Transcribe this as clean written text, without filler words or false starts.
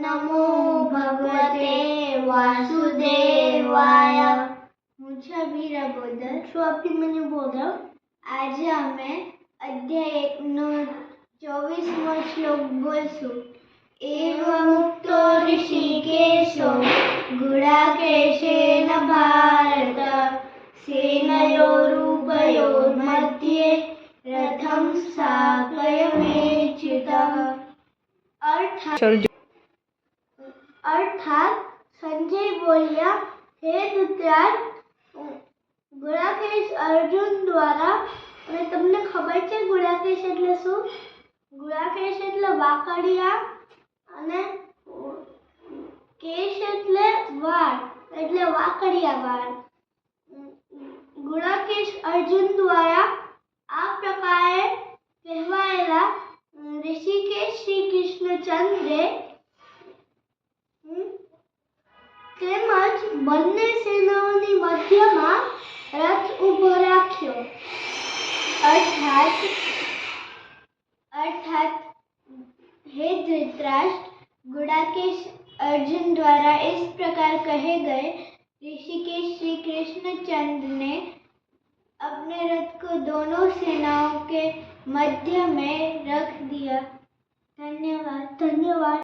नमो भगवते वासुदेवाय। હું છું અભિરા બોદર, શું અભિમન્યુ બોદર। આજે અમે અધ્યાય 1નો 24મો શ્લોક બોલશું। एवमुक्तो ऋषिकेशो गुडाकेशेन भारत सेनयोरुभयोर्मध्ये रथं स्थापयमेच्युतः। अर्थात संजय बोलिया, हे धृतराष्ट्र, गुडाकेश अर्जुन द्वारा, અને તમને ખબર છે ગુડાકેશ એટલે શું? ગુડાકેશ એટલે વાકડિયા અને કેશ એટલે વાળ, એટલે વાકડિયા વાળ। ગુડાકેશ અર્જુન દ્વારા આ પ્રકારે કહેવાયેલા ઋષિકેશ શ્રી કૃષ્ણચંદ્રે તેમજ બંને સેનાઓની મધ્યમાં રથ ઊભો રાખ્યો। अर्थात हे धृतराष्ट्र, गुडाकेश अर्जुन द्वारा इस प्रकार कहे गए ऋषिकेश श्री कृष्णचंद्र ने अपने रथ को दोनों सेनाओं के मध्य में रख दिया। धन्यवाद।